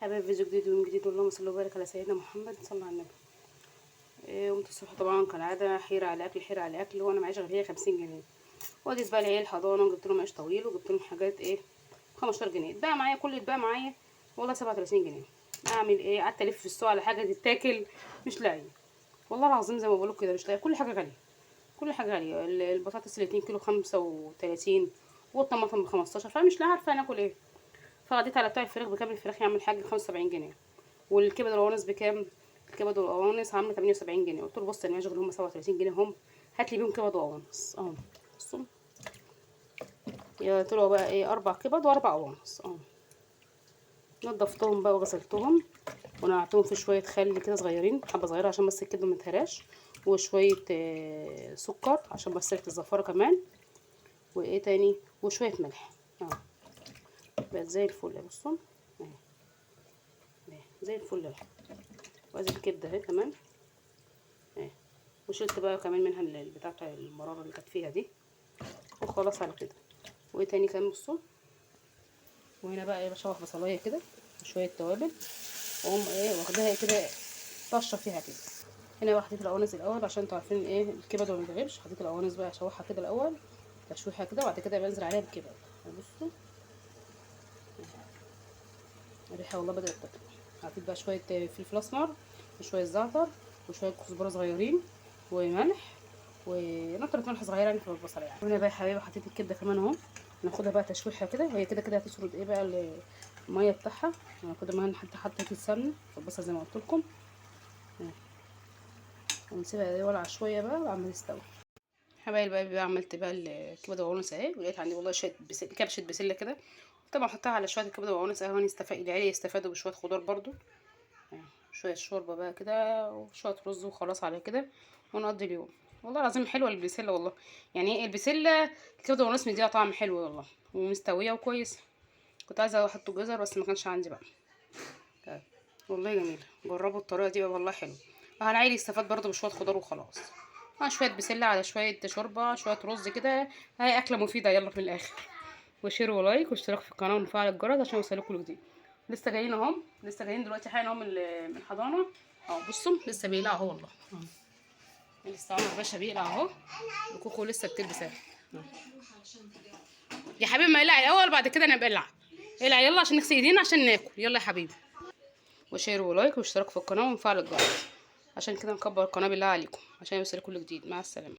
حبايب فيديو جديد ويوم جديد، اللهم صل وبارك على سيدنا محمد صلى على النبي. قمت الصبح طبعا كالعاده حيره على اكل وانا معيش غير هي 50 جنيه. وديت بقى العيال الحضانه وجبت لهم عيش طويل وجبت لهم حاجات 15 جنيه. بقى معايا كل اتباع معايا والله 37 جنيه. اعمل ايه؟ قعدت الف في السوق على حاجه تتاكل مش لاقيه والله العظيم، زي ما بقولك كده مش لاقيه. كل حاجه غاليه، كل حاجه غاليه. البطاطس ال 2 كيلو 35 والطماطم ب15، فمش لا عارفه انا اكل ايه. فغديت على بتاع الفراخ بكام الفراخ يعمل حاجه 75 جنيه. والكبد والقوانص بكام؟ الكبد والقوانص عامله 78 جنيه. قلت له بص انا ماشي هم 37 جنيه هم، هات لي بيهم كبد وقوانص اهو. بصوا يا طلعوا بقى 4 كبد و4 قوانص اهو. نضفتهم بقى وغسلتهم ونقعتهم في شويه خل كده صغيرين، حبه صغيره عشان بس الكبده ما تهراش، وشويه سكر عشان بس ريحه الزفاره كمان، تاني وشويه ملح اهو. بقت زي الفل. بصوا اهي زي الفل اهي. وادي الكبده اهي تمام اهي. وشلت بقى كمان منها البتاع بتاع المراره اللي كانت فيها دي، وخلاص على كده. تاني كمان بصوا. وهنا بقى بشوح بصلايه كده وشويه توابل، واقوم واخداها كده طشه فيها كده. هنا بقى حطيت القوانص الاول عشان انتوا عارفين الكبد ما بيتغيبش. حطيت القوانص بقى اشوحها كده الاول تشويحه كده، وبعد كده بنزل عليها بالكبد. بصوا الريحه والله بدات تطلع. حطيت بقى شويه فلفل اسمر وشويه زعتر وشويه كزبره صغيرين وملح ونقطه ملح صغيره يعني في البصل يعني. هنا بقى يا حبايبي حطيت الكبده كمان اهو. ناخدها بقى تشويحه كده، هي كده كده هتسرد بقى الميه بتاعها. هناخدها معانا حطيت السمنه في البصل زي ما قلت لكم، ونسيبها ولع شويه بقى وعمال يستوي. حبايبي بقى عملت بقى الكبده والقوانص اهي، ولقيت عندي والله شويه كبشه بسله كده. طبعا احطها على شويه الكبده والقوانص اهو، العيال يستفادوا بشويه خضار برضو. شويه شوربه بقى كده وشويه رز وخلاص على كده ونقضي اليوم. والله العظيم حلوه البسله والله، يعني البسله الكبده والقوانص مديها طعم حلو والله ومستويه وكويسه. كنت عايزه احط جزر بس ما كانش عندي بقى. والله جميله، جربوا الطريقه دي والله حلو. العيل يستفاد برضو بشويه خضار وخلاص. شويه بسله على شويه شوربه شويه رز كده، هاي اكله مفيده. يلا في الاخر وشير ولايك واشتراك في القناه ونفعل الجرس عشان يوصلكوا كل جديد. لسه جايين اهم، لسه جايين دلوقتي حالا اهو من الحضانه اهو. بصوا لسه بيقلع اهو والله لسه عمر باشا بيقلع اهو، وكوكو لسه بتلبس اهي. يا حبيبي ما يقلع الاول بعد كده انا بقلع. اقلع يلا عشان نغسل ايدينا عشان ناكل. يلا يا حبيبي وشير ولايك واشتراك في القناه ونفعل الجرس عشان كده نكبر القناه بالله عليكم عشان يوصلكوا كل جديد. مع السلامه.